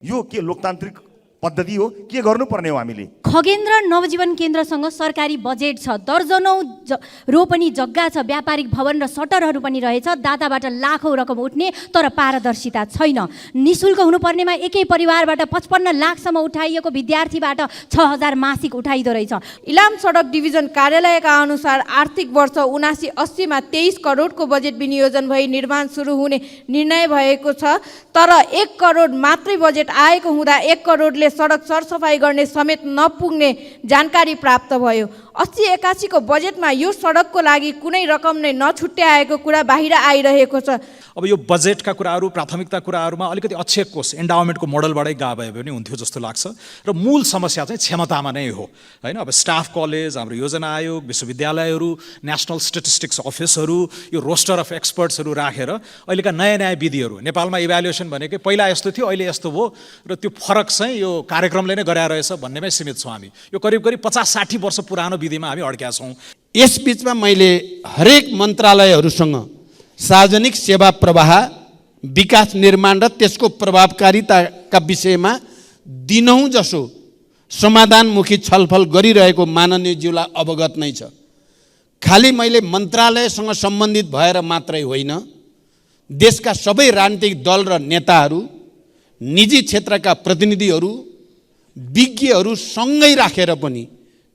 यो के लोकतान्त्रिक पद्धति हो? के गर्नुपर्ने हो हामीले? खगेन्द्र नवजीवन केन्द्रसँग सरकारी बजेट छ, दर्जनौं रोपनी जग्गा छ, व्यापारिक भवन र सटरहरू पनि रहेछ, दाताबाट लाखौं रकम उठ्ने, तर पारदर्शिता छैन। निशुल्क हुनुपर्नेमा एकै परिवारबाट 55 लाखसम्म उठाइएको विद्यार्थीबाट 6000 मासिक उठाइदो रहेछ। इलाम सडक डिभिजन कार्यालयका अनुसार आर्थिक वर्ष 79-80 मा 23 करोडको बजेट विनियोजन भई निर्माण सुरु हुने निर्णय भएको छ, तर 1 करोड मात्रै बजेट आएको हुँदा 1 करोडले सडक सरसफाई गर्ने समेत नपुग्ने जानकारी प्राप्त भयो। 80-81 को बजेटमा यो सडकको लागि कुनै रकम नै नछुट्याएको कुरा बाहिर आइरहेको छ। अब यो बजेटका कुराहरू, प्राथमिकता कुराहरूमा अलिकति अक्षय कोष एन्डाउमेन्टको मोडलबाटै गए भए पनि हुन्थ्यो जस्तो लाग्छ र मूल समस्या चाहिँ क्षमतामा नै हो हैन। अब स्टाफ कलेज, हाम्रो योजना आयोग, विश्वविद्यालयहरू, नेशनल स्ट्याटिस्टिक्स अफिसहरू, यो रोस्टर अफ एक्सपर्ट्सहरू राखेर अहिलेका नयाँ विधिहरू, नेपालमा इभ्यालुएसन भनेकै पहिला यस्तो थियो अहिले यस्तो भयो र त्यो फरक चाहिँ यो कार्यक्रमले नै गराएर रहेछ भन्नेमै सीमित छौँ हामी। यो करिब 50-60 वर्ष पुरानो विधिमा हामी अड्क्या छौँ। यस बीचमा मैले हरेक मन्त्रालयहरूसँग सार्वजनिक सेवा प्रवाह, विकास निर्माण र त्यसको प्रभावकारिताका विषयमा दिनौं जसो समाधानमुखी छलफल गरिरहेको माननीयज्यूलाई अवगत नै छ। खाली मैले मन्त्रालयसँग सम्बन्धित भएर मात्रै होइन, देशका सबै राजनीतिक दल र नेताहरू, निजी क्षेत्रका प्रतिनिधिहरू, विज्ञहरू सँगै राखेर पनि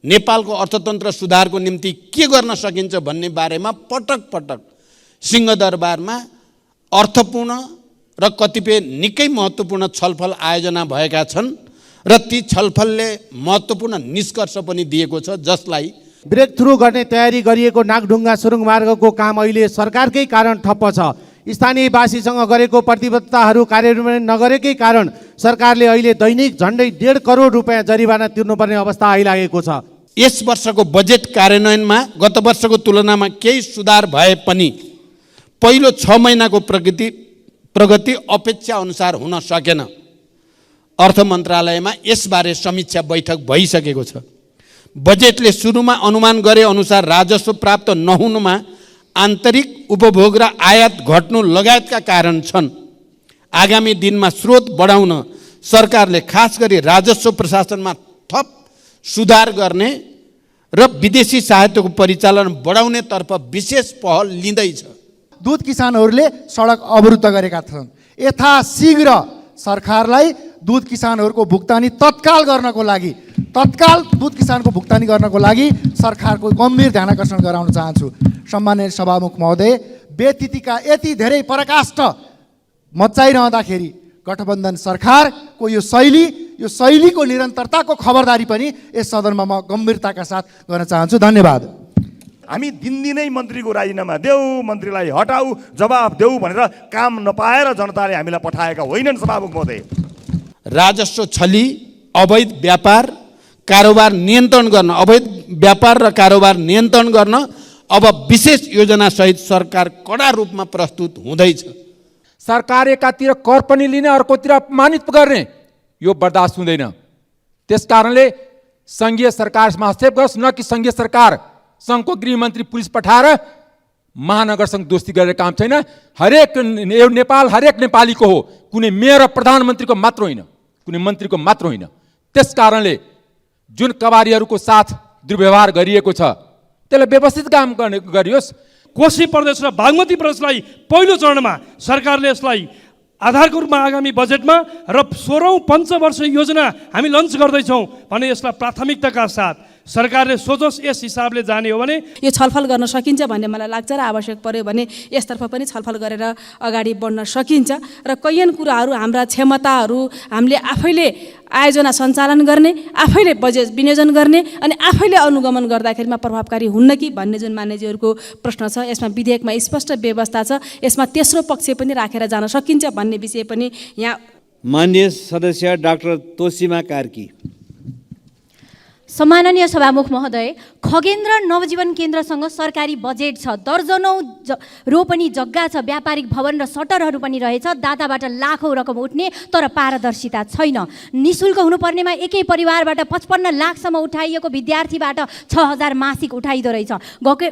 नेपालको अर्थतन्त्र सुधारको निम्ति के गर्न सकिन्छ भन्ने बारेमा पटक पटक सिंहदरबारमा अर्थपूर्ण र कतिपय निकै महत्त्वपूर्ण छलफल आयोजना भएका छन् र ती छलफलले महत्त्वपूर्ण निष्कर्ष पनि दिएको छ, जसलाई ब्रेक थ्रु गर्ने तयारी गरिएको नागढुङ्गा सुरुङ मार्गको काम अहिले सरकारकै कारण ठप्प छ। स्थानीयवासीसँग गरेको प्रतिबद्धताहरू कार्यान्वयन नगरेकै कारण सरकारले अहिले दैनिक झन्डै 1.5 करोड रुपैयाँ जरिवाना तिर्नुपर्ने अवस्था आइलागेको छ। यस वर्षको बजेट कार्यान्वयनमा गत वर्षको तुलनामा केही सुधार भए पनि पहिलो 6 महिनाको प्रगति अपेक्षा अनुसार हुन सकेन। अर्थ मन्त्रालयमा यसबारे समीक्षा बैठक भइसकेको छ। बजेटले सुरुमा अनुमान गरे अनुसार राजस्व प्राप्त नहुनुमा आन्तरिक उपभोग र आयात घट्नु लगायतका कारण छन्। आगामी दिनमा स्रोत बढाउन सरकारले खास गरी राजस्व प्रशासनमा थप सुधार गर्ने र विदेशी सहायताको परिचालन बढाउनेतर्फ विशेष पहल लिँदैछ। दूध किसानहरूले सडक अवरुद्ध गरेका छन्। यथाशीघ्र सरकारलाई दूध किसानहरूको भुक्तानी तत्काल गर्नको लागि, तत्काल दूध किसानको भुक्तानी गर्नको लागि सरकारको गम्भीर ध्यानाकर्षण गराउन चाहन्छु। सम्माननीय सभामुख महोदय, व्यतिथिका यति धेरै पराकाष्ठ मचाइरहँदाखेरि गठबन्धन सरकारको यो शैलीको निरन्तरताको खबरदारी पनि यस सदनमा म गम्भीरताका साथ गर्न चाहन्छु। धन्यवाद। हामी दिनदिनै मन्त्रीको राजीनामा देऊ, मन्त्रीलाई हटाऊ, जवाफ देऊ भनेर काम नपाएर जनताले हामीलाई पठाएका होइनन् सभामुख महोदय। राजस्व छली, अवैध व्यापार कारोबार नियन्त्रण गर्न, अवैध व्यापार र कारोबार नियन्त्रण गर्न अब विशेष योजना सहित सरकार कडा रूपमा प्रस्तुत हुँदैछ। सरकार एकातिर कर पनि लिने, अर्कोतिर अपमानित गर्ने, यो बर्दाश्त हुँदैन। त्यसकारणले संघीय सरकारमा हस्तक्षेप गरोस्, न कि संघीय सरकार संघको गृहमन्त्री पुलिस पठाएर महानगरसँग दोस्ती गरेर काम छैन। हरेक नेपाल हरेक नेपालीको हो, कुनै मेयर र प्रधानमन्त्रीको मात्र होइन, कुनै मन्त्रीको मात्र होइन। त्यसकारणले जुन कबारीहरूको साथ दुर्व्यवहार गरिएको छ त्यसलाई व्यवस्थित काम गरियोस्। कोशी प्रदेश र बागमती प्रदेशलाई पहिलो चरणमा सरकारले यसलाई आधारको रूपमा आगामी बजेटमा र 16औं पञ्चवर्ष योजना हामी लन्च गर्दैछौँ भने यसलाई प्राथमिकताका साथ सरकारले सोचोस्। यस हिसाबले जाने हो भने यो छलफल गर्न सकिन्छ भन्ने मलाई लाग्छ र आवश्यक पर्यो भने यसतर्फ पनि छलफल गरेर अगाडि बढ्न सकिन्छ र कैयन कुराहरू, हाम्रा क्षमताहरू हामीले आफैले आयोजना सञ्चालन गर्ने, आफैले बजेट विनियोजन गर्ने अनि आफैले अनुगमन गर्दाखेरिमा प्रभावकारी हुन्न कि भन्ने जुन मान्यजीहरूको प्रश्न छ, यसमा विधेयकमा स्पष्ट व्यवस्था छ। यसमा तेस्रो पक्ष पनि राखेर जान सकिन्छ भन्ने विषय पनि यहाँ माननीय सदस्य डाक्टर तोसीमा कार्की। सम्माननीय सभामुख महोदय, खगेन्द्र नवजीवन केन्द्रसँग सरकारी बजेट छ, दर्जनौँ रोपनी जग्गा छ, व्यापारिक भवन र सटरहरू पनि रहेछ, दाताबाट लाखौँ रकम उठ्ने तर पारदर्शिता छैन। निशुल्क हुनुपर्नेमा एकै परिवारबाट 55 लाखसम्म उठाइएको विद्यार्थीबाट 6000 मासिक उठाइदो रहेछ।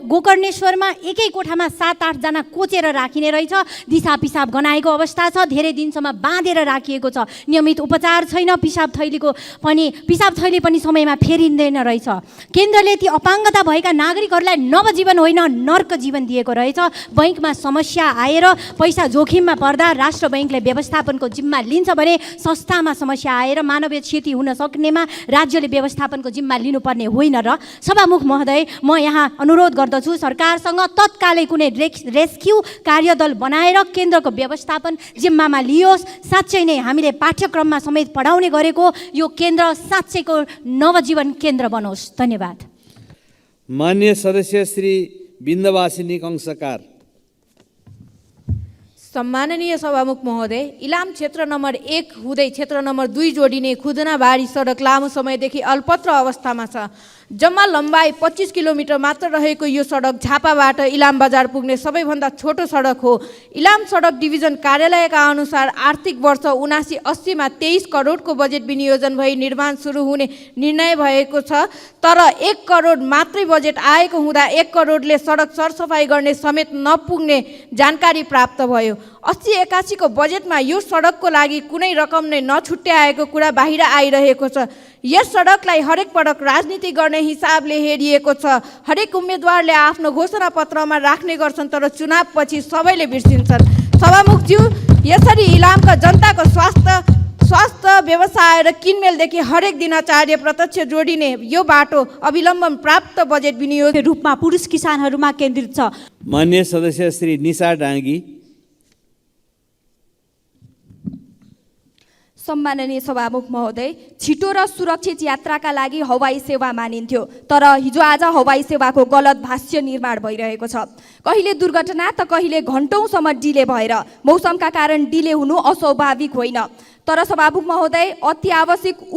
गोकर्णेश्वरमा एकै कोठामा 7-8 जना कोचेर राखिने रहेछ, दिसा पिसाब गनाएको अवस्था छ, धेरै दिनसम्म बाँधेर राखिएको छ, नियमित उपचार छैन, पिसाब थैली पनि समयमा फेरिँदैन रहेछ। केन्द्रले ती अपाङ्गता भएका नागरिकहरूलाई नवजीवन होइन नर्क जीवन दिएको रहेछ। बैङ्कमा समस्या आएर पैसा जोखिममा पर्दा राष्ट्र बैङ्कले व्यवस्थापनको जिम्मा लिन्छ भने संस्थामा समस्या आएर मानवीय क्षति हुन सक्नेमा राज्यले व्यवस्थापनको जिम्मा लिनुपर्ने होइन र सभामुख महोदय, म यहाँ अनुरोध गर्दछु सरकारसँग तत्कालै कुनै रेस्क्यु कार्यदल बनाएर केन्द्रको व्यवस्थापन जिम्मामा लियोस्। साँच्चै नै हामीले पाठ्यक्रममा समेत पढाउने गरेको यो केन्द्र साँच्चैको नवजीवन केन्द्र बनोस्। धन्यवाद। मान्य सदस्य श्री बिन्दवासिनी कंसकार। सम्माननीय सभामुख महोदय, इलाम क्षेत्र नम्बर 1 हुँदै क्षेत्र नम्बर 2 जोडिने खुदनाबारी सडक लामो समयदेखि अल्पत्र अवस्थामा छ। जम्मा लम्बाइ 25 किलोमिटर मात्र रहेको यो सडक झापाबाट इलाम बजार पुग्ने सबैभन्दा छोटो सडक हो। इलाम सडक डिभिजन कार्यालयका अनुसार आर्थिक वर्ष 79-80 मा 23 करोडको बजेट विनियोजन भई निर्माण सुरु हुने निर्णय भएको छ, तर 1 करोड मात्रै बजेट आएको हुँदा 1 करोडले सडक सरसफाइ गर्ने समेत नपुग्ने जानकारी प्राप्त भयो। 80-81 को बजेटमा यो सडकको लागि कुनै रकम नै नछुट्याएको कुरा बाहिर आइरहेको छ। यस सडकलाई हरेक पटक राजनीति गर्ने हिसाबले हेरिएको छ। हरेक उम्मेदवारले आफ्नो घोषणा पत्रमा राख्ने गर्छन्, तर चुनावपछि सबैले बिर्सिन्छन्। सभामुखज्यू, यसरी इलामका जनताको स्वास्थ्य व्यवसाय र किनमेलदेखि हरेक दिनाचार्य प्रत्यक्ष जोडिने यो बाटो अविलम्बन प्राप्त बजेट विनियोग रूपमा पुरुष किसानहरूमा केन्द्रित छ। मान्य सदस्य श्री निशा डाँगी। सम्माननीय सभामुख महोदय, छिटो र सुरक्षित यात्राका लागि हवाई सेवा मानिन्थ्यो, तर हिजोआज हवाई सेवाको गलत भाष्य निर्माण भइरहेको छ। कहिले दुर्घटना त कहिले घन्टौँसम्म डिले भएर मौसमका कारण डिले हुनु अस्वाभाविक होइन। तर सभामुख महोदय, अति आवश्यक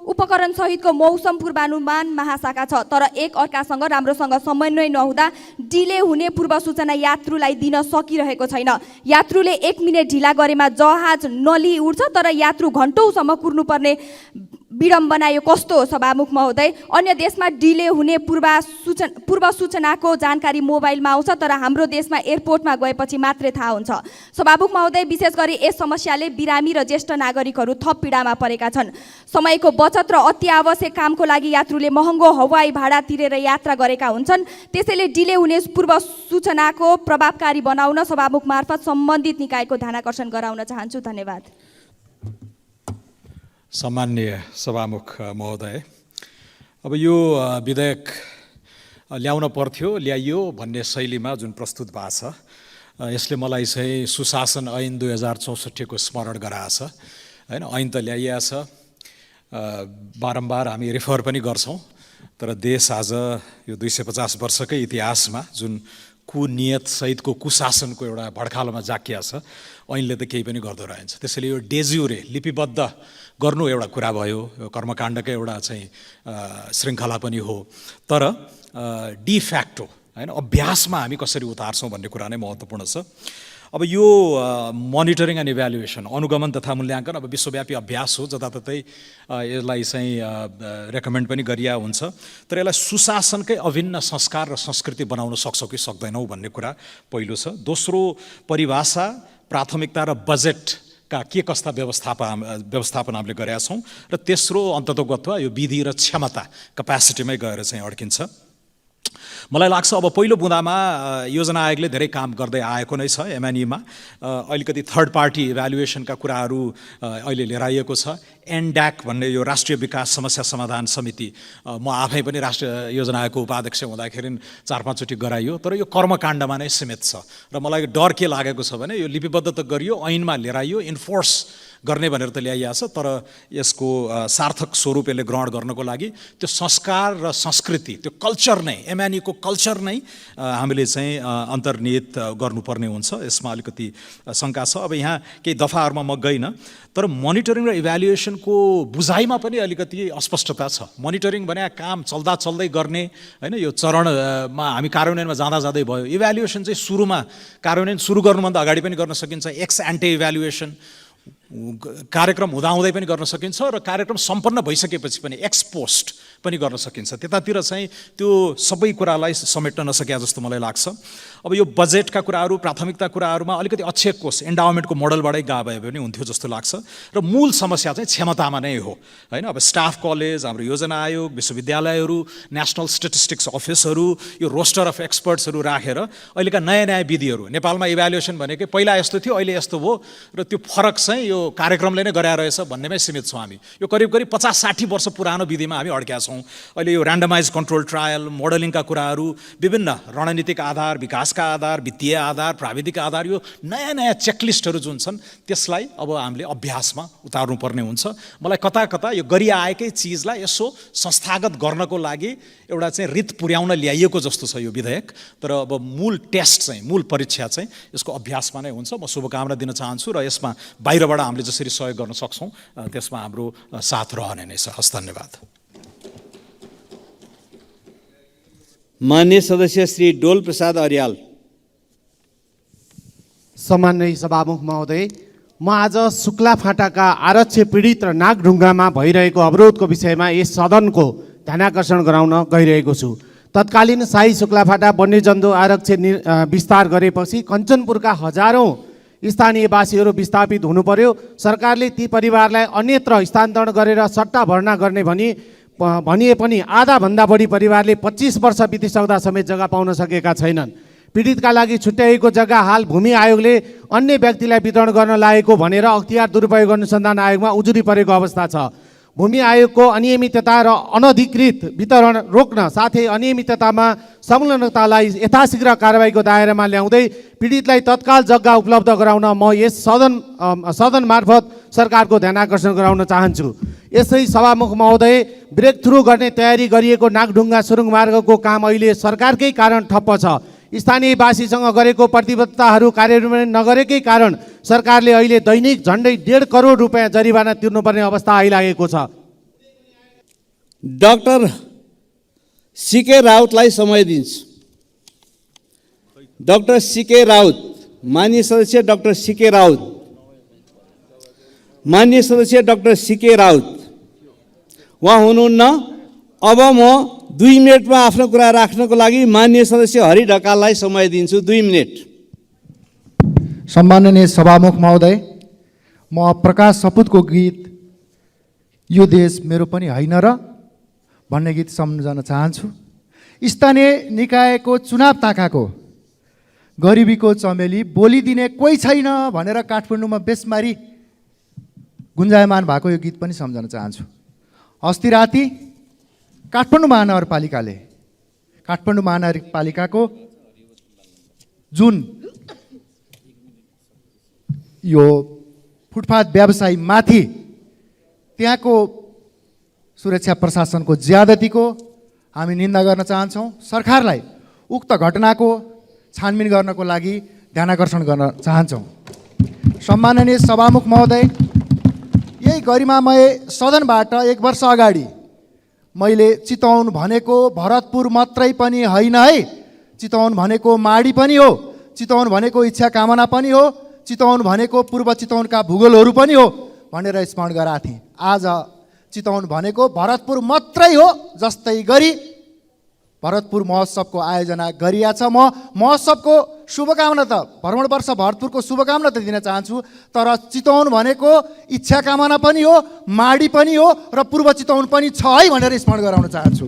उपकरण सहितको मौसम पूर्वानुमान महाशाखा छ, तर एक अर्कासँग राम्रोसँग समन्वय नहुँदा डिले हुने पूर्व सूचना यात्रुलाई दिन सकिरहेको छैन। यात्रुले 1 मिनेट ढिला गरेमा जहाज नली उड्छ, तर यात्रु घन्टौँसम्म कुर्नुपर्ने विडम्बना यो कस्तो हो सभामुख महोदय? अन्य देशमा डिले हुने पूर्व सूचनाको जानकारी मोबाइलमा आउँछ, तर हाम्रो देशमा एयरपोर्टमा गएपछि मात्रै थाहा हुन्छ। सभामुख महोदय, विशेष गरी यस समस्याले बिरामी र ज्येष्ठ नागरिकहरू थप पीडामा परेका छन्। समयको बचत र अति आवश्यक कामको लागि यात्रुले महँगो हवाई भाडा तिरेर यात्रा गरेका हुन्छन्। त्यसैले डिले हुने पूर्व सूचनाको प्रभावकारी बनाउन सभामुख मार्फत सम्बन्धित निकायको ध्यानाकर्षण गराउन चाहन्छु। धन्यवाद। सम्माननीय सभामुख महोदय, अब यो विधेयक ल्याउन पर्थ्यो, ल्याइयो भन्ने शैलीमा जुन प्रस्तुत भएको छ, यसले मलाई चाहिँ सुशासन ऐन 2064 को स्मरण गराएछ हैन। ऐन त ल्याइएको छ, बारम्बार हामी रेफर पनि गर्छौँ, तर देश आज यो 250 वर्षकै इतिहासमा जुन कुनियत सहितको कुशासनको एउटा भड्खालोमा जाकिया छ, ऐनले त केही पनि गर्दो रहेछ। त्यसैले यो डेज्युरे लिपिबद्ध गर्नु एउटा कुरा भयो, यो कर्मकाण्डकै एउटा चाहिँ श्रृङ्खला पनि हो, तर डिफ्याक्टो हैन अभ्यासमा हामी कसरी उतार्छौँ भन्ने कुरा नै महत्त्वपूर्ण छ। अब यो मोनिटरिङ एन्ड इभ्यालुएसन, अनुगमन तथा मूल्याङ्कन अब विश्वव्यापी अभ्यास हो, जताततै यसलाई चाहिँ रेकमेन्ड पनि गरिया हुन्छ, तर यसलाई सुशासनकै अभिन्न संस्कार र संस्कृति बनाउन सक्छौँ कि सक्दैनौँ भन्ने कुरा पहिलो छ। दोस्रो, परिभाषा, प्राथमिकता र बजेटका के कस्ता व्यवस्थापन हामीले गरेका छौँ, र तेस्रो अन्ततोगत्वा यो विधि र क्षमता क्यापासिटीमै गएर चाहिँ अड्किन्छ। मलाई लाग्छ अब पहिलो बुँदामा योजना आयोगले धेरै काम गर्दै आएको नै छ। एमएनईमा अलिकति थर्ड पार्टी इभ्यालुएसनका कुराहरू अहिले लिएर आइएको छ। एनड्याक भन्ने यो राष्ट्रिय विकास समस्या समाधान समिति, म आफै पनि राष्ट्रिय योजना आयोगको उपाध्यक्ष हुँदाखेरि 4-5 चोटि गराइयो, तर यो कर्मकाण्डमा नै सीमित छ। र मलाई डर के लागेको छ भने यो लिपिबद्ध त गरियो, ऐनमा लिएर आइयो, इन्फोर्स गर्ने भनेर त ल्याइएको छ, तर यसको सार्थक स्वरूप यसले ग्रहण गर्नको लागि त्यो संस्कार र संस्कृति, त्यो कल्चर नै, एमएनईको कल्चर नै हामीले चाहिँ अन्तर्निहित गर्नुपर्ने हुन्छ। यसमा अलिकति शङ्का छ। अब यहाँ केही दफाहरूमा म गइनँ, तर मोनिटरिङ र इभ्यालुएसनको बुझाइमा पनि अलिकति अस्पष्टता छ। मोनिटरिङ भने काम चल्दा चल्दै गर्ने होइन, यो चरणमा हामी कार्यान्वयनमा जाँदा जाँदै भयो। इभ्यालुएसन चाहिँ सुरुमा कार्यान्वयन सुरु गर्नुभन्दा अगाडि पनि गर्न सकिन्छ, एक्स एन्टे इभ्यालुएसन कार्यक्रम हुँदाहुँदै पनि गर्न सकिन्छ र कार्यक्रम सम्पन्न भइसकेपछि पनि एक्स पोस्ट पनि गर्न सकिन्छ। त्यतातिर चाहिँ त्यो सबै कुरालाई समेट्न नसकिया जस्तो मलाई लाग्छ। अब यो बजेटका कुराहरू, प्राथमिकता कुराहरूमा अलिकति अक्षय कोष एन्डाउमेन्टको मोडलबाटै गए भए पनि हुन्थ्यो जस्तो लाग्छ। र मूल समस्या चाहिँ क्षमतामा नै हो होइन। अब स्टाफ कलेज, हाम्रो योजना आयोग, विश्वविद्यालयहरू, नेसनल स्टेटिस्टिक्स अफिसहरू, यो रोस्टर अफ एक्सपर्ट्सहरू राखेर अहिलेका नयाँ नयाँ विधिहरू, नेपालमा इभ्यालुएसन भनेकै पहिला यस्तो थियो अहिले यस्तो भयो र त्यो फरक चाहिँ यो कार्यक्रमले नै गराइरहेछ भन्नेमै सीमित छौँ हामी। यो करिब करिब 50-60 वर्ष पुरानो विधिमा हामी अड्क्या छौँ। अहिले यो ऱ्यान्डमाइज कन्ट्रोल ट्रायल, मोडलिङका कुराहरू, विभिन्न रणनीतिक आधार, विकासका आधार, वित्तीय आधार, प्राविधिक आधार, यो नयाँ नयाँ चेकलिस्टहरू जुन छन् त्यसलाई अब हामीले अभ्यासमा उतार्नुपर्ने हुन्छ। मलाई कता कता यो गरिआएकै चिजलाई यसो संस्थागत गर्नको लागि एउटा चाहिँ रित पुर्याउन ल्याइएको जस्तो छ यो विधेयक। तर अब मूल टेस्ट चाहिँ, मूल परीक्षा चाहिँ यसको अभ्यासमा नै हुन्छ। म शुभकामना दिन चाहन्छु र यसमा बाहिरबाट हामीले जसरी सहयोग गर्न सक्छौँ त्यसमा हाम्रो साथ रहने नै छ। हस्, धन्यवाद। मान्य सदस्य श्री डोल प्रसाद अर्याल। सम्माननीय सभामुख महोदय, म आज शुक्ला फाटाका आरक्ष पीडित र नागढुङ्गामा भइरहेको अवरोधको विषयमा यस सदनको ध्यानाकर्षण गराउन गइरहेको छु। तत्कालीन शाही शुक्ला फाटा वन्यजन्तु आरक्ष विस्तार गरेपछि कञ्चनपुरका हजारौँ स्थानीयवासीहरू विस्थापित हुनु पर्यो। सरकारले ती परिवारलाई अन्यत्र स्थानान्तरण गरेर सट्टा भर्ना गर्ने भनिए पनि आधाभन्दा बढी परिवारले 25 वर्ष बितिसक्दा समेत जग्गा पाउन सकेका छैनन्। पीडितका लागि छुट्याइएको जग्गा हाल भूमि आयोगले अन्य व्यक्तिलाई वितरण गर्न लागेको भनेर अख्तियार दुरुपयोग अनुसन्धान आयोगमा उजुरी परेको अवस्था छ। भूमि आयोगको अनियमितता र अनधिकृत वितरण रोक्न साथै अनियमिततामा संलग्नतालाई यथाशीघ्र कारबाहीको दायरामा ल्याउँदै पीडितलाई तत्काल जग्गा उपलब्ध गराउन म यस सदन मार्फत सरकारको ध्यानाकर्षण गराउन चाहन्छु। यसै सभामुख महोदय, ब्रेक थ्रु गर्ने तयारी गरिएको नागढुङ्गा सुरुङ मार्गको काम अहिले सरकारकै कारण ठप्प छ। स्थानीयवासीसँग गरेको प्रतिबद्धताहरू कार्यान्वयन नगरेकै कारण सरकारले अहिले दैनिक झन्डै 1.5 करोड रुपियाँ जरिवाना तिर्नुपर्ने अवस्था आइलागेको छ। डाक्टर सीके राउतलाई समय दिन्छु। Doctor C K Raut. माननीय सदस्य डाक्टर सीके राउत। माननीय सदस्य डाक्टर सीके राउत उहाँ हुनुहुन्न। अब म 2 मिनटमा आफ्नो कुरा राख्नको लागि माननीय सदस्य हरि ढकाललाई समय दिन्छु। 2 मिनट। सम्माननीय सभामुख महोदय, म प्रकाश सपुतको गीत यो देश मेरो पनि होइन र भन्ने गीत सम्झन चाहन्छु। स्थानीय निकायको चुनाव ताकाको गरिबीको चमेली बोलिदिने कोही छैन भनेर काठमाडौँमा बेसमारी गुन्जायमान भएको यो गीत पनि सम्झन चाहन्छु। अस्ति राति काठमाडौँ महानगरपालिकाको जुन यो फुटपाथ व्यवसायी माथि त्यहाँको सुरक्षा प्रशासनको ज्यादतीको हामी निन्दा गर्न चाहन्छौँ। सरकारलाई उक्त घटनाको छानबिन गर्नको लागि ध्यानाकर्षण गर्न चाहन्छौँ। सम्माननीय सभामुख महोदय, यही गरिमामय सदनबाट 1 वर्ष अगाडि मैले चितवन भनेको भरतपुर मात्रै पनि होइन है, चितवन भनेको माडी पनि हो, चितवन भनेको इच्छा कामना पनि हो, चितवन भनेको पूर्व चितवनका भूगोलहरू पनि हो भनेर स्मरण गराएको थिएँ। आज चितवन भनेको भरतपुर मात्रै हो जस्तै गरी भरतपुर महोत्सवको आयोजना गरिया छ। म महोत्सवको शुभकामना त भ्रमण वर्ष भरतपुरको शुभकामना त दिन चाहन्छु, तर चितवन भनेको इच्छा कामना पनि हो, माडी पनि हो र पूर्व चितवन पनि छ है भनेर स्मरण गराउन चाहन्छु।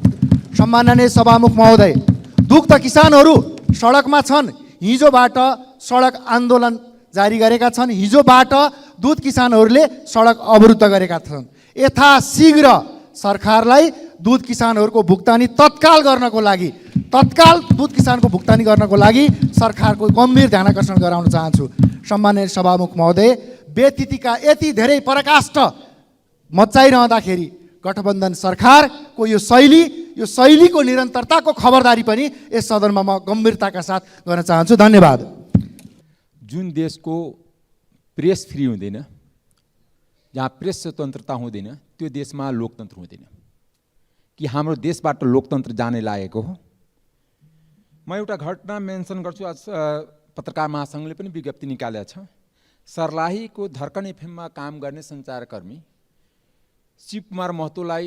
सम्माननीय सभामुख महोदय, दुग्ध किसानहरू सडकमा छन्। हिजोबाट सडक आन्दोलन जारी गरेका छन्। हिजोबाट दुध किसानहरूले सडक अवरुद्ध गरेका छन्। यथाशीघ्र सरकारलाई दुध किसानहरूको भुक्तानी तत्काल दुध किसानको भुक्तानी गर्नको लागि सरकारको गम्भीर ध्यानाकर्षण गराउन चाहन्छु। सम्माननीय सभामुख महोदय, व्यतिथिका यति धेरै पराकाष्ठ मचाइरहँदाखेरि गठबन्धन सरकारको यो शैली, यो शैलीको निरन्तरताको खबरदारी पनि यस सदनमा म गम्भीरताका साथ गर्न चाहन्छु। धन्यवाद। जुन देशको प्रेस फ्री हुँदैन, जहाँ प्रेस स्वतन्त्रता हुँदैन, त्यो देशमा लोकतन्त्र हुँदैन। कि हाम्रो देशबाट लोकतन्त्र जाने लागेको हो? म एउटा घटना मेन्सन गर्छु। आज पत्रकार महासङ्घले पनि विज्ञप्ति निकालेको छ। सर्लाहीको धर्कन एफएममा काम गर्ने सञ्चारकर्मी शिव कुमार महतोलाई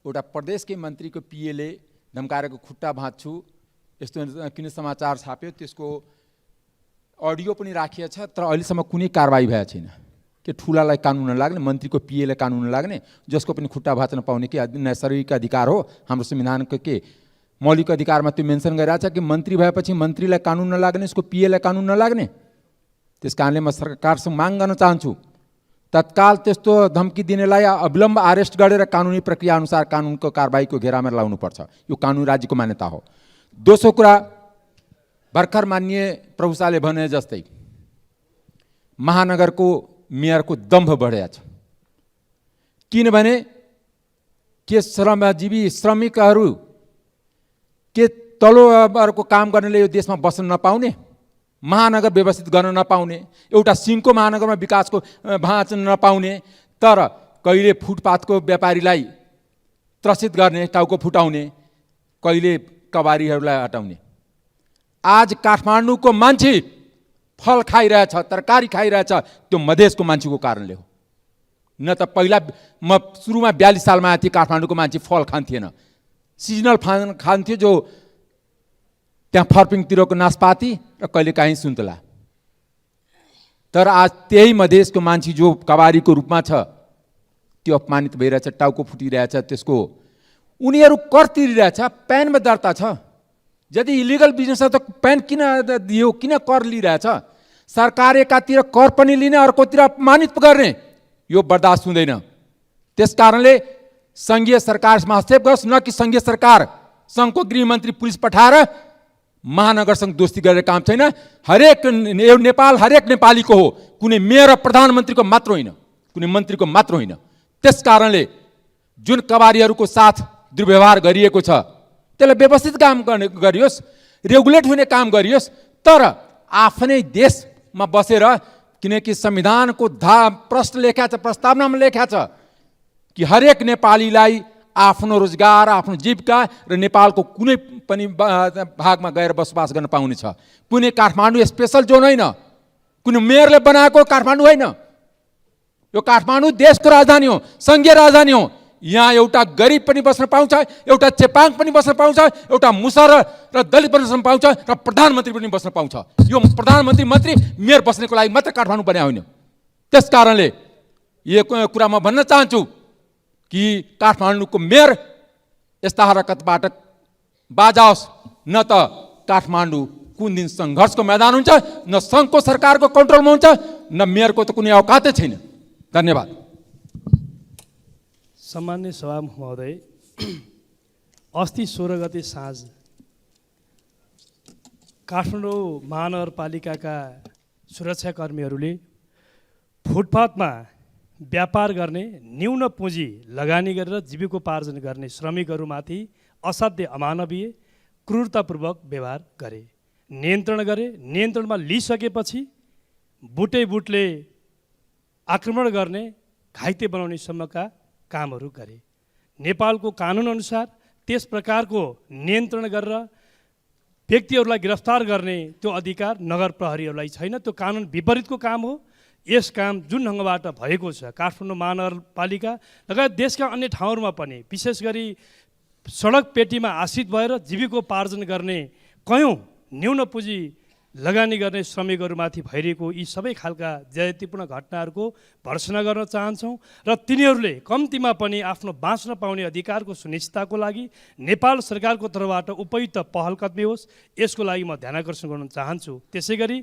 एउटा प्रदेशकै मन्त्रीको पिएले धम्काएको खुट्टा भाँच्छु यस्तो किन समाचार छाप्यो, त्यसको अडियो पनि राखिएको छ, तर अहिलेसम्म कुनै कारबाही भएको छैन। के ठुलालाई कानुन नलाग्ने, मन्त्रीको पिएलाई कानुन नलाग्ने, जसको पनि खुट्टा भाँच्न पाउने के नैसर्गिक अधिकार हो, हाम्रो संविधानको के मौलिक अधिकारमा त्यो मेन्सन गरिरहेको छ कि मन्त्री भएपछि मन्त्रीलाई कानुन नलाग्ने, उसको पिएलाई कानुन नलाग्ने। त्यस कारणले म सरकारसँग माग गर्न चाहन्छु, तत्काल त्यस्तो धम्की दिनेलाई अविलम्ब अरेस्ट गरेर कानुनी प्रक्रिया अनुसार कानुनको कारबाहीको घेरामा लाउनुपर्छ। यो कानुन राज्यको मान्यता हो। दोस्रो कुरा, भर्खर मान्य प्रभु शाहले भने जस्तै महानगरको मेयरको दम्भ बढेको छ। किनभने के श्रमजीवी श्रमिकहरू के तल्लो काम गर्नेले यो देशमा बस्न नपाउने, महानगर व्यवस्थित गर्न नपाउने, एउटा सिंहको महानगरमा विकासको भाँच्न नपाउने, तर कहिले फुटपाथको व्यापारीलाई त्रसित गर्ने, टाउको फुटाउने, कहिले कबारीहरूलाई हटाउने। आज काठमाडौँको मान्छे फल खाइरहेछ, तरकारी खाइरहेछ, त्यो मधेसको मान्छेको कारणले हो। न त पहिला म सुरुमा 42 सालमा आएको थिएँ, काठमाडौँको मान्छे फल खान्थेन, सिजनल खान्थ्यो, जो त्यहाँ फर्पिङतिरको नासपाती र कहिले काहीँ सुन्तला। तर आज त्यही मधेसको मान्छे जो कबारीको रूपमा छ, त्यो अपमानित भइरहेछ, टाउको फुटिरहेछ। त्यसको उनीहरू कर तिरिरहेछ, प्यानमा दर्ता छ। यदि इलिगल बिजनेस त प्यान किन दियो, किन कर लिइरहेछ? सरकार एकातिर कर पनि लिने, अर्कोतिर अपमानित गर्ने, यो बर्दाश्त हुँदैन। त्यस कारणले सङ्घीय सरकारमा हस्तक्षेप गरोस्, न कि सङ्घीय सरकार सङ्घको गृहमन्त्री पुलिस पठाएर महानगरसँग दोस्ती गरेर काम छैन। हरेक नेपाल हरेक नेपालीको हो, कुनै मेयर र प्रधानमन्त्रीको मात्र होइन, कुनै मन्त्रीको मात्र होइन। त्यस कारणले जुन कबारीहरूको साथ दुर्व्यवहार गरिएको छ, त्यसलाई व्यवस्थित काम गरियोस्, रेगुलेट हुने काम गरियोस्। तर आफ्नै देशमा बसेर, किनकि संविधानको प्रश्न लेखा छ, प्रस्तावनामा लेखा छ कि हरेक नेपालीलाई आफ्नो रोजगार, आफ्नो जीविका र नेपालको कुनै पनि भागमा गएर बसोबास गर्न पाउने छ। कुनै काठमाडौँ स्पेसल जोन होइन, कुनै मेयरले बनाएको काठमाडौँ होइन। यो काठमाडौँ देशको राजधानी हो, सङ्घीय राजधानी हो। यहाँ एउटा गरिब पनि बस्न पाउँछ, एउटा चेपाङ पनि बस्न पाउँछ, एउटा मुसर र दलित पनि बस्न पाउँछ, र प्रधानमन्त्री पनि बस्न पाउँछ। यो प्रधानमन्त्री मन्त्री मेयर बस्नेको लागि मात्र काठमाडौँ बने होइन। त्यस कारणले यो कुरा म भन्न चाहन्छु कि काठमाडौँको मेयर यस्ता हरकतबाट बाजाओस्, न त काठमाडौँ कुन दिन सङ्घर्षको मैदान हुन्छ, न सङ्घको सरकारको कन्ट्रोलमा हुन्छ, न मेयरको त कुनै औकातै छैन। धन्यवाद। सम्मान्य सभामुख महोदय, अस्ति 16 गते साँझ काठमाडौँ महानगरपालिकाका सुरक्षाकर्मीहरूले फुटपाथमा व्यापार गर्ने, न्यून पुँजी लगानी गरेर जीविकोपार्जन गर्ने श्रमिकहरूमाथि असाध्य अमानवीय क्रूरतापूर्वक व्यवहार गरे, नियन्त्रण गरे। नियन्त्रणमा लिइसकेपछि बुटले आक्रमण गर्ने, घाइते बनाउने सम्मका कामहरू गरे। नेपालको कानुनअनुसार त्यस प्रकारको नियन्त्रण गरेर व्यक्तिहरूलाई गिरफ्तार गर्ने त्यो अधिकार नगर प्रहरीहरूलाई छैन। त्यो कानुन विपरीतको काम हो। यस काम जुन ढङ्गबाट भएको छ, काठमाडौँ महानगरपालिका लगायत देशका अन्य ठाउँहरूमा पनि विशेष गरी सडक पेटीमा आश्रित भएर जीविकोपार्जन गर्ने, कयौँ न्यून पुँजी लगानी गर्ने श्रमिकहरूमाथि भइरहेको यी सबै खालका ज्यादतीपूर्ण घटनाहरूको भर्त्सना गर्न चाहन्छौँ र तिनीहरूले कम्तीमा पनि आफ्नो बाँच्न पाउने अधिकारको सुनिश्चितताको लागि नेपाल सरकारको तर्फबाट उपयुक्त पहल कदमी होस्, यसको लागि म ध्यानाकर्षण गर्न चाहन्छु। त्यसै गरी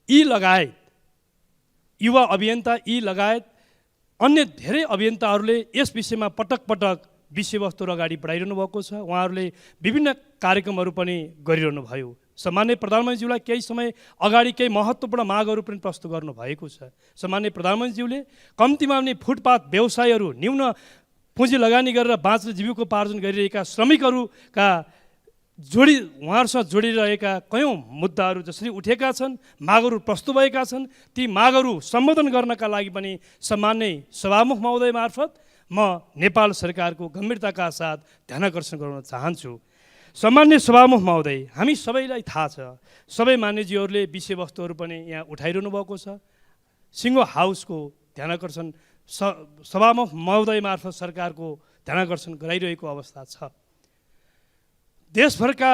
यी लगायत युवा अभियन्ता, यी लगायत अन्य धेरै अभियन्ताहरूले यस विषयमा पटक पटक विषयवस्तुहरू अगाडि बढाइरहनु भएको छ। उहाँहरूले विभिन्न कार्यक्रमहरू पनि गरिरहनु भयो। सामान्य प्रधानमन्त्रीज्यूलाई केही समय अगाडि केही महत्त्वपूर्ण मागहरू पनि प्रस्तुत गर्नुभएको छ। सामान्य प्रधानमन्त्रीज्यूले कम्तीमा पनि फुटपाथ व्यवसायहरू, न्यून पुँजी लगानी गरेर बाँच्ने जीविकोपार्जन गरिरहेका श्रमिकहरूका उहाँहरूसँग जोडिरहेका कयौँ मुद्दाहरू जसरी उठेका छन्, मागहरू प्रस्तुत भएका छन्, ती मागहरू सम्बोधन गर्नका लागि पनि सम्मान्य सभामुख महोदय मार्फत म नेपाल सरकारको गम्भीरताका साथ ध्यानाकर्षण गराउन चाहन्छु। सम्मान्य सभामुख महोदय, हामी सबैलाई थाहा छ, सबै मान्यजीहरूले विषयवस्तुहरू पनि यहाँ उठाइरहनु भएको छ। सिङ्गो हाउसको ध्यानाकर्षण सभामुख महोदय मार्फत सरकारको ध्यानाकर्षण गराइरहेको अवस्था छ। देशभरका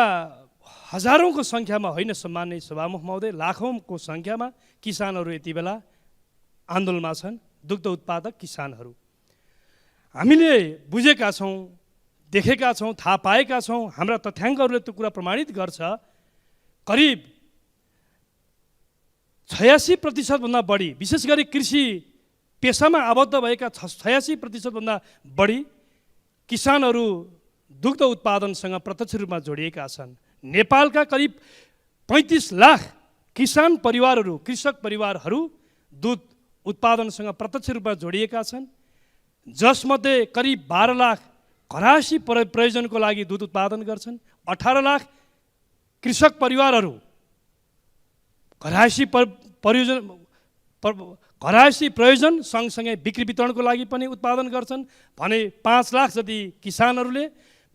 हजारौँको सङ्ख्यामा होइन सम्मान्य सभामुख महोदय, लाखौँको सङ्ख्यामा किसानहरू यति बेला आन्दोलनमा छन्, दुग्ध उत्पादक किसानहरू। हामीले बुझेका छौँ, देखेका छौँ, थाहा पाएका छौँ, हाम्रा तथ्याङ्कहरूले त्यो कुरा प्रमाणित गर्छ। करिब 86% बढी, विशेष गरी कृषि पेसामा आबद्ध भएका 86% बढी किसानहरू दुग्ध उत्पादनसँग प्रत्यक्ष रूपमा जोडिएका छन्। नेपालका करिब 35 लाख किसान परिवारहरू, कृषक परिवारहरू दुध उत्पादनसँग प्रत्यक्ष रूपमा जोडिएका छन्, जसमध्ये करिब 12 लाख घरायसी प्रयोजनको लागि दुध उत्पादन गर्छन्। 18 लाख कृषक परिवारहरू घरायसी प्रयोजन सँगसँगै बिक्री वितरणको लागि पनि उत्पादन गर्छन् भने 5 लाख जति किसानहरूले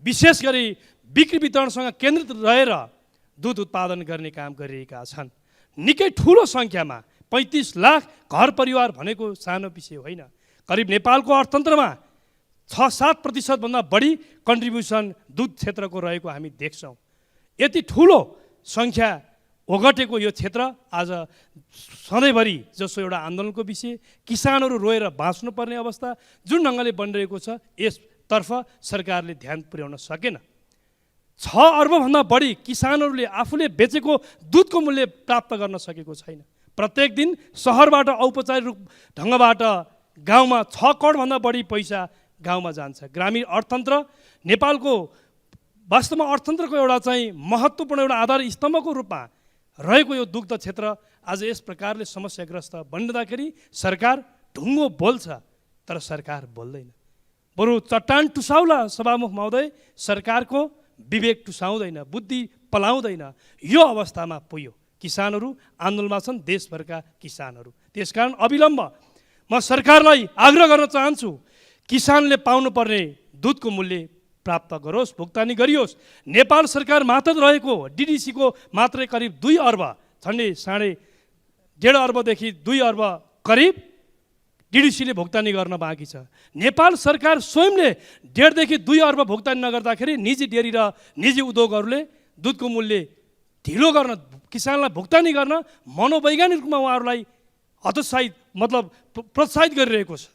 विशेष गरी बिक्री वितरणसँग केन्द्रित रहेर दुध उत्पादन गर्ने काम गरिरहेका छन्। निकै ठुलो सङ्ख्यामा 35 लाख घर परिवार भनेको सानो विषय होइन। करिब नेपालको अर्थतन्त्रमा 6-7% भन्दा बढी कन्ट्रिब्युसन दुध क्षेत्रको रहेको हामी देख्छौँ। यति ठुलो सङ्ख्या ओगटेको यो क्षेत्र आज सधैँभरि जसो एउटा आन्दोलनको विषय, किसानहरू रोएर बाँच्नुपर्ने अवस्था जुन ढङ्गले बनिरहेको छ, यसतर्फ सरकारले ध्यान पुर्याउन सकेन। 6 अर्बभन्दा बढी किसानहरूले आफूले बेचेको दुधको मूल्य प्राप्त गर्न सकेको छैन। प्रत्येक दिन सहरबाट औपचारिक ढङ्गबाट गाउँमा 6 करोडभन्दा बढी पैसा गाउँमा जान्छ। ग्रामीण अर्थतन्त्र नेपालको वास्तवमा अर्थतन्त्रको एउटा चाहिँ महत्त्वपूर्ण एउटा आधार स्तम्भको रूपमा रहेको यो दुग्ध क्षेत्र आज यस प्रकारले समस्याग्रस्त बन्दाखेरि सरकार ढुङ्गो बोल्छ तर सरकार बोल्दैन। बरु चट्टान टुसाउला सभामुख महोदय, सरकारको विवेक टुसाउँदैन, बुद्धि पलाउँदैन। यो अवस्थामा पुग्यो। किसानहरू आन्दोलनमा छन्, देशभरका किसानहरू। त्यसकारण अविलम्ब म सरकारलाई आग्रह गर्न चाहन्छु, किसानले पाउनुपर्ने दुधको मूल्य प्राप्त गरोस्, भुक्तानी गरियोस्। नेपाल सरकार मातहत रहेको डिडिसीको मात्रै करिब 2 अर्ब, झन्डै 1.5 अर्बदेखि 2 अर्ब करिब डिडिसीले भुक्तानी गर्न बाँकी छ। नेपाल सरकार स्वयंले 1.5देखि 2 अर्ब भुक्तानी नगर्दाखेरि निजी डेरी र निजी उद्योगहरूले दुधको मूल्य ढिलो गर्न, किसानलाई भुक्तानी गर्न मनोवैज्ञानिक रूपमा उहाँहरूलाई हतोत्साहित प्रोत्साहित गरिरहेको छ।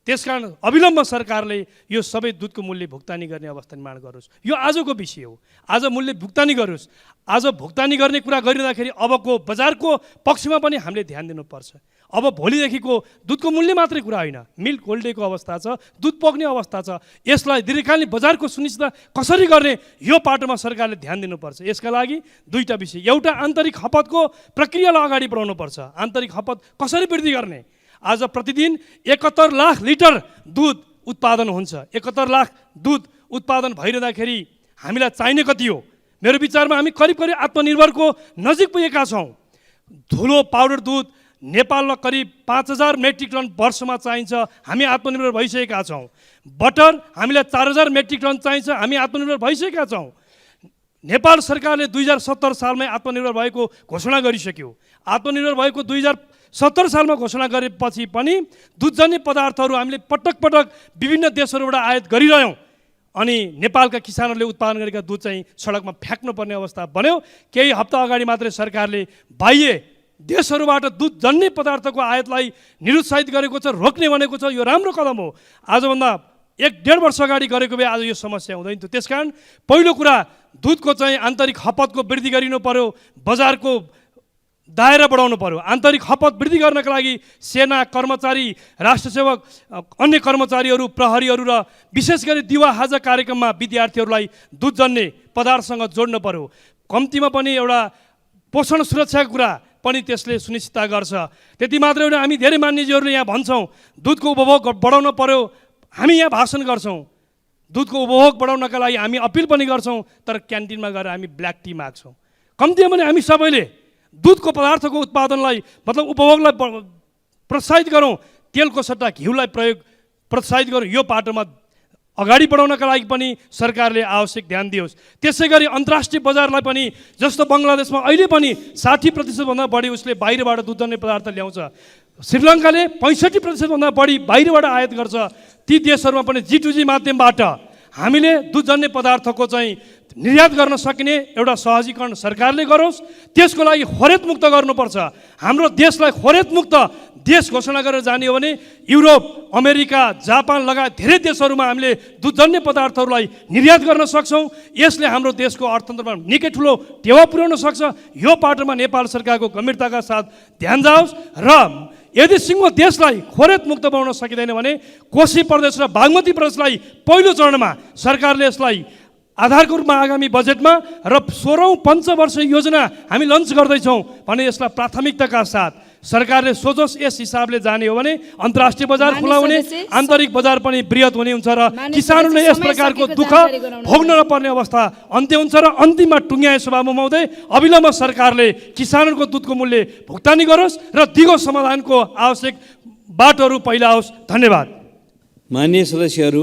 त्यसकारण अविलम्ब सरकारले यो सबै दुधको मूल्य भुक्तानी गर्ने अवस्था निर्माण गरोस्। यो आजको विषय हो। आज मूल्य भुक्तानी गरोस्। आज भुक्तानी गर्ने कुरा गरिँदाखेरि अबको बजारको पक्षमा पनि हामीले ध्यान दिनुपर्छ। अब भोलिदेखिको दुधको मूल्य मात्रै कुरा होइन, मिल्क होल्डेको अवस्था छ, दुध पक्ने अवस्था छ। यसलाई दीर्घकालीन बजारको सुनिश्चित कसरी गर्ने, यो पाटोमा सरकारले ध्यान दिनुपर्छ। यसका लागि 2टा विषय, एउटा आन्तरिक खपतको प्रक्रियालाई अगाडि बढाउनुपर्छ। आन्तरिक खपत कसरी वृद्धि गर्ने? आज प्रतिदिन 71 लाख लिटर दुध उत्पादन हुन्छ। 71 लाख दुध उत्पादन भइरहँदाखेरि हामीलाई चाहिने कति हो? मेरो विचारमा हामी करिब आत्मनिर्भरको नजिक पुगेका छौँ। धुलो पाउडर दुध नेपालमा करिब 5000 मेट्रिक टन वर्षमा चाहिन्छ, हामी आत्मनिर्भर भइसकेका छौँ। बटर हामीलाई 4000 मेट्रिक टन चाहिन्छ, हामी आत्मनिर्भर भइसकेका छौँ। नेपाल सरकारले 2070 सालमै आत्मनिर्भर भएको घोषणा गरिसक्यो। आत्मनिर्भर भएको 2070 सालमा घोषणा गरेपछि पनि दुधजन्य पदार्थहरू हामीले पटक पटक विभिन्न देशहरूबाट आयात गरिरह्यौँ अनि नेपालका किसानहरूले उत्पादन गरेका दुध चाहिँ सडकमा फ्याँक्नुपर्ने अवस्था बन्यो। केही हप्ता अगाडि मात्रै सरकारले बाह्य देशहरूबाट दुधजन्य पदार्थको आयातलाई निरुत्साहित गरेको छ, रोक्ने भनेको छ। यो राम्रो कदम हो। आजभन्दा 1-1.5 वर्ष अगाडि गरेको भए आज यो समस्या हुँदैन थियो। त्यसकारण पहिलो कुरा दुधको चाहिँ आन्तरिक खपतको वृद्धि गरिनु पर्यो, बजारको दायरा बढाउनु पर्यो। आन्तरिक खपत वृद्धि गर्नका लागि सेना कर्मचारी, राष्ट्रसेवक, अन्य कर्मचारीहरू, प्रहरीहरू र विशेष गरी दिवा हाजा कार्यक्रममा विद्यार्थीहरूलाई दुधजन्य पदार्थसँग जोड्नु पर्यो। कम्तीमा पनि एउटा पोषण सुरक्षाको कुरा पनि त्यसले सुनिश्चितता गर्छ। त्यति मात्रै होइन, हामी धेरै मान्यजीहरूले यहाँ भन्छौँ दुधको उपभोग बढाउनु पर्यो, हामी यहाँ भाषण गर्छौँ, दुधको उपभोग बढाउनका लागि हामी अपिल पनि गर्छौँ, तर क्यान्टिनमा गएर हामी ब्ल्याक टी माग्छौँ। कम्तीमा पनि हामी सबैले दुधको पदार्थको उत्पादनलाई मतलब उपभोगलाई प्रोत्साहित गरौँ, तेलको सट्टा घिउलाई प्रोत्साहित गरौँ। यो बाटोमा अगाडि बढाउनका लागि पनि सरकारले आवश्यक ध्यान दियोस्। त्यसै गरी अन्तर्राष्ट्रिय बजारलाई पनि, जस्तो बङ्गलादेशमा अहिले पनि 60% बढी उसले बाहिरबाट दुधजन्य पदार्थ ल्याउँछ। श्रीलङ्काले 65% बढी बाहिरबाट आयात गर्छ। ती देशहरूमा पनि G2G माध्यमबाट हामीले दुधजन्य पदार्थको चाहिँ निर्यात गर्न सकिने एउटा सहजीकरण सरकारले गरोस्। त्यसको लागि खोरेतमुक्त गर्नुपर्छ। हाम्रो देशलाई खोरेतमुक्त देश घोषणा गरेर जाने हो भने युरोप, अमेरिका, जापान लगायत धेरै देशहरूमा हामीले दुधजन्य पदार्थहरूलाई निर्यात गर्न सक्छौँ। यसले हाम्रो देशको अर्थतन्त्रमा निकै ठुलो टेवा पुर्याउन सक्छ। यो पाटोमा नेपाल सरकारको गम्भीरताका साथ ध्यान जाओस् र यदि सिङ्गो देशलाई खोरेत मुक्त बनाउन सकिँदैन भने कोशी प्रदेश र बागमती प्रदेशलाई पहिलो चरणमा सरकारले यसलाई आधारको रूपमा आगामी बजेटमा र 16औं पञ्चवर्ष योजना हामी लन्च गर्दैछौँ भने यसलाई प्राथमिकताका साथ सरकारले सोचोस्। यस हिसाबले जाने हो भने अन्तर्राष्ट्रिय बजार खुला हुने, आन्तरिक बजार पनि बृहत हुने हुन्छ र किसानहरूले यस प्रकारको दुःख भोग्न नपर्ने अवस्था अन्त्य हुन्छ र अन्तिममा टुङ्ग्याए सभामुख महोदय, अविलम्ब सरकारले किसानहरूको दुधको मूल्य भुक्तानी गरोस् र दिगो समाधानको आवश्यक बाटोहरू पहिलाओस्। धन्यवाद। माननीय सदस्यहरू,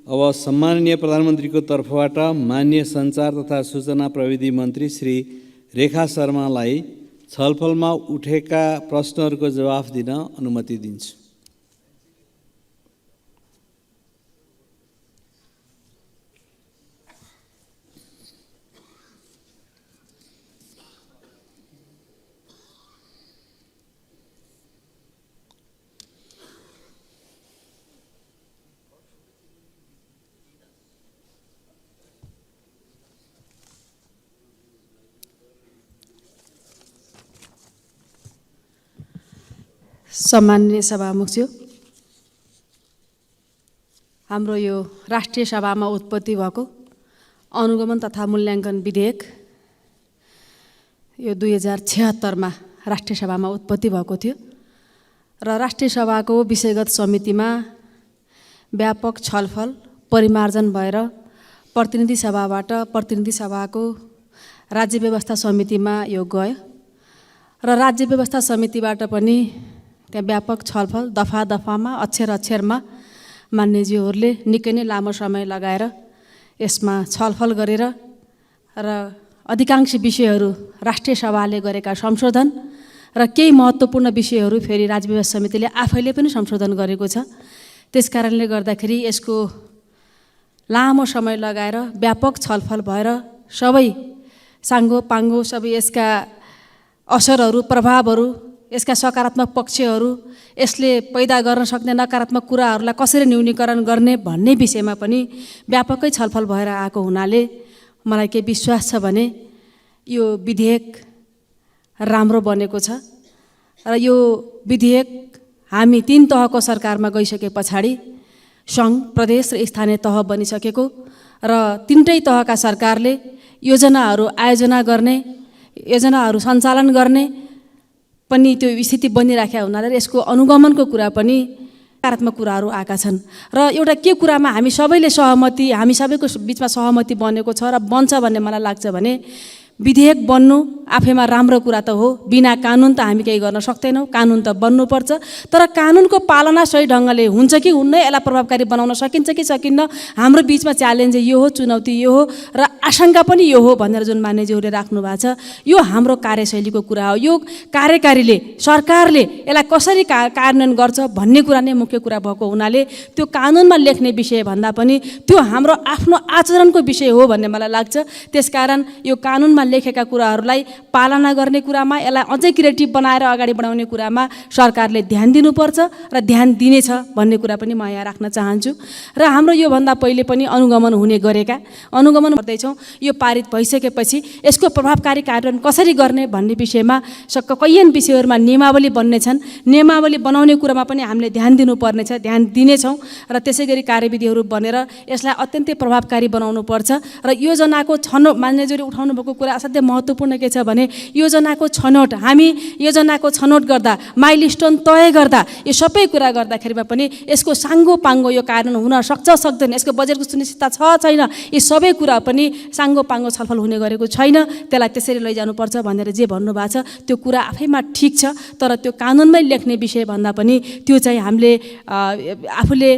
अब सम्माननीय प्रधानमन्त्रीको तर्फबाट माननीय सञ्चार तथा सूचना प्रविधि मन्त्री श्री रेखा शर्मालाई छलफलमा उठेका प्रश्नहरूको जवाफ दिन अनुमति दिन्छु। सम्माननीय सभामुखज्यू, हाम्रो यो राष्ट्रिय सभामा उत्पत्ति भएको अनुगमन तथा मूल्याङ्कन विधेयक यो 2076 राष्ट्रिय सभामा उत्पत्ति भएको थियो र राष्ट्रिय सभाको विषयगत समितिमा व्यापक छलफल परिमार्जन भएर प्रतिनिधि सभाबाट प्रतिनिधि सभाको राज्य व्यवस्था समितिमा यो गयो र राज्य व्यवस्था समितिबाट पनि त्यहाँ व्यापक छलफल दफा दफामा अक्षर अक्षरमा मान्यज्यूहरूले निकै नै लामो समय लगाएर यसमा छलफल गरेर र अधिकांश विषयहरू राष्ट्रिय सभाले गरेका संशोधन र केही महत्त्वपूर्ण विषयहरू फेरि राज्य व्यवस्था समितिले आफैले पनि संशोधन गरेको छ। त्यसकारणले गर्दाखेरि यसको लामो समय लगाएर व्यापक छलफल भएर सबै साङ्गो पाङ्गो सबै यसका असरहरू, प्रभावहरू, यसका सकारात्मक पक्षहरू, यसले पैदा गर्न सक्ने नकारात्मक कुराहरूलाई कसरी न्यूनीकरण गर्ने भन्ने विषयमा पनि व्यापकै छलफल भएर आएको हुनाले मलाई के विश्वास छ भने यो विधेयक राम्रो बनेको छ र यो विधेयक हामी 3 तहको सरकारमा गइसके पछाडि सङ्घ, प्रदेश र स्थानीय तह बनिसकेको र 3टै तहका सरकारले योजनाहरू आयोजना गर्ने, योजनाहरू सञ्चालन गर्ने पनि त्यो स्थिति बनिराखेका हुनाले यसको अनुगमनको कुरा पनि सकारात्मक कुराहरू आएका छन् र एउटा के कुरामा हामी सबैले सहमति, हामी सबैको बिचमा सहमति बनेको छ र बन्छ भन्ने मलाई लाग्छ भने विधेयक बन्नु आफैमा राम्रो कुरा त हो। बिना कानुन त हामी केही गर्न सक्दैनौँ, कानुन त बन्नुपर्छ। तर कानुनको पालना सही ढङ्गले हुन्छ कि हुन्न, यसलाई प्रभावकारी बनाउन सकिन्छ कि सकिन्न, हाम्रो बिचमा च्यालेन्ज यो हो, चुनौती यो हो र आशंका पनि यो हो भनेर जुन मान्यज्यूहरूले राख्नु भएको छ, यो हाम्रो कार्यशैलीको कुरा हो। यो कार्यकारीले, सरकारले यसलाई कसरी कार्यान्वयन गर्छ भन्ने कुरा नै मुख्य कुरा भएको हुनाले त्यो कानुनमा लेख्ने विषय भन्दा पनि त्यो हाम्रो आफ्नो आचरणको विषय हो भन्ने मलाई लाग्छ। त्यसकारण यो कानुनमा लेखेका कुराहरूलाई पालना गर्ने कुरामा, यसलाई अझै क्रिएटिभ बनाएर अगाडि बढाउने कुरामा सरकारले ध्यान दिनुपर्छ र ध्यान दिनेछ भन्ने कुरा पनि म यहाँ राख्न चाहन्छु। र हाम्रो योभन्दा पहिले पनि अनुगमन हुने गरेका अनुगमन गर्दैछौँ। यो पारित भइसकेपछि यसको प्रभावकारी कार्यान्वयन कसरी गर्ने भन्ने विषयमा कैयन विषयहरूमा नियमावली बन्नेछन्। नियमावली बनाउने कुरामा पनि हामीले ध्यान दिनुपर्नेछ, ध्यान दिनेछौँ र त्यसै गरी कार्यविधिहरू बनेर यसलाई अत्यन्तै प्रभावकारी बनाउनुपर्छ। र योजनाको छनौट मान्यज्यूले उठाउनु भएको कुरा असाध्यै महत्त्वपूर्ण के छ भने योजनाको छनौट, हामी योजनाको छनौट गर्दा माइलस्टोन तय गर्दा यो सबै कुरा गर्दाखेरिमा पनि यसको साङ्गो पाङ्गो यो कार्यान्वयन हुन सक्छ सक्दैन, यसको बजेटको सुनिश्चितता छ छैन, यी सबै कुरा पनि साङ्गो पाङ्गो छलफल हुने गरेको छैन। त्यसलाई त्यसरी लैजानुपर्छ भनेर जे भन्नुभएको छ त्यो कुरा आफैमा ठिक छ, तर त्यो कानुनमै लेख्ने विषय भन्दा पनि त्यो चाहिँ हामीले आफूले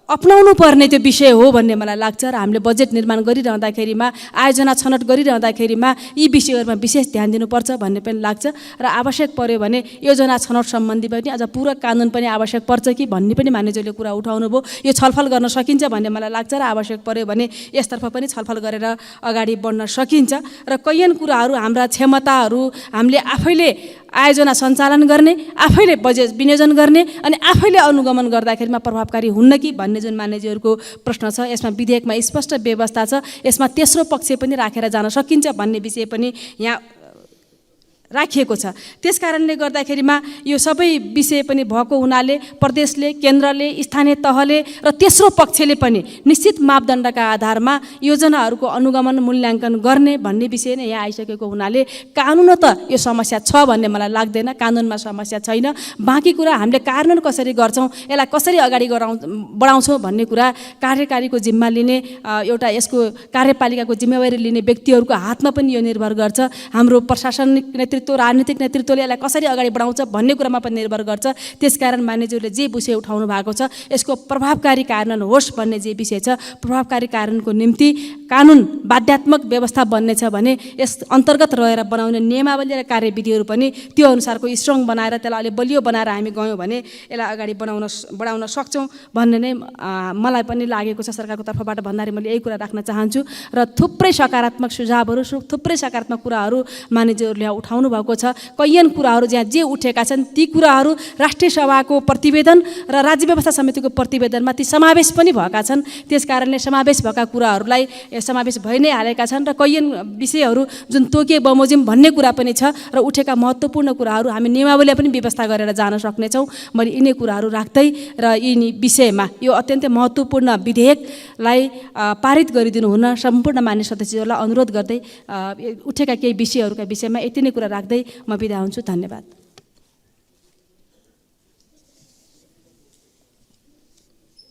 अपनाउनु पर्ने त्यो विषय हो भन्ने मलाई लाग्छ। र हामीले बजेट निर्माण गरिरहँदाखेरिमा, आयोजना छनौट गरिरहँदाखेरिमा यी विषयहरूमा विशेष ध्यान दिनुपर्छ भन्ने पनि लाग्छ। र आवश्यक पर्यो भने योजना छनौट सम्बन्धी पनि अझ पूरक कानुन पनि आवश्यक पर्छ कि भन्ने पनि मानिसहरूले कुरा उठाउनु भयो। यो छलफल गर्न सकिन्छ भन्ने मलाई लाग्छ र आवश्यक पर्यो भने यसतर्फ पनि छलफल गरेर अगाडि बढ्न सकिन्छ। र कैयन कुराहरू हाम्रा क्षमताहरू हामीले आफैले आयोजना सञ्चालन गर्ने, आफैले बजेट विनियोजन गर्ने अनि आफैले अनुगमन गर्दाखेरिमा प्रभावकारी हुन्न कि भन्ने जुन मानिसहरूको प्रश्न छ, यसमा विधेयकमा स्पष्ट व्यवस्था छ। यसमा तेस्रो पक्ष पनि राखेर जान सकिन्छ भन्ने विषय पनि यहाँ राखिएको छ। त्यस कारणले गर्दाखेरिमा यो सबै विषय पनि भएको हुनाले प्रदेशले, केन्द्रले, स्थानीय तहले र तेस्रो पक्षले पनि निश्चित मापदण्डका आधारमा योजनाहरूको अनुगमन मूल्याङ्कन गर्ने भन्ने विषय नै यहाँ आइसकेको हुनाले कानुन त यो समस्या छ भन्ने मलाई लाग्दैन, कानुनमा समस्या छैन। बाँकी कुरा हामीले कार्यान्वयन कसरी गर्छौँ, यसलाई कसरी अगाडि बढाउँछौँ भन्ने कुरा कार्यकारीको जिम्मा लिने, एउटा यसको कार्यपालिकाको जिम्मेवारी लिने व्यक्तिहरूको हातमा पनि यो निर्भर गर्छ। हाम्रो प्रशासनिक नेतृत्व, राजनीतिक नेतृत्वले यसलाई कसरी अगाडि बढाउँछ भन्ने कुरामा पनि निर्भर गर्छ। त्यसकारण मानिसहरूले जे विषय उठाउनु भएको छ यसको प्रभावकारी कार्यान्वयन होस् भन्ने जे विषय छ, प्रभावकारी कार्यान्वयनको निम्ति कानुन बाध्यात्मक व्यवस्था बन्नेछ भने यस अन्तर्गत रहेर बनाउने नियमावली र कार्यविधिहरू पनि त्यो अनुसारको स्ट्रङ बनाएर त्यसलाई अलि बलियो बनाएर हामी गयौँ भने यसलाई अगाडि बढाउन सक्छौँ भन्ने नै मलाई पनि लागेको छ। सरकारको तर्फबाट भन्दाखेरि मैले यही कुरा राख्न चाहन्छु। र थुप्रै सकारात्मक सुझावहरू, थुप्रै सकारात्मक कुराहरू मानिसहरूले उठाउनु भएको छ। कैयन कुराहरू जहाँ जे उठेका छन् ती कुराहरू राष्ट्रिय सभाको प्रतिवेदन र राज्य व्यवस्था समितिको प्रतिवेदनमा ती समावेश पनि भएका छन्। त्यस कारणले समावेश भएका कुराहरूलाई समावेश भइ नै हालेका छन्। र कैयन विषयहरू जुन तोके बमोजिम भन्ने कुरा पनि छ र उठेका महत्त्वपूर्ण कुराहरू हामी नियमावलीले पनि व्यवस्था गरेर जान सक्नेछौँ। मैले यिनै कुराहरू राख्दै र यिनी विषयमा यो अत्यन्तै महत्त्वपूर्ण विधेयकलाई पारित गरिदिनु हुन सम्पूर्ण मान्य सदस्यहरूलाई अनुरोध गर्दै उठेका केही विषयहरूका विषयमा यति नै कुरा राख्दै म बिदा हुन्छु। धन्यवाद।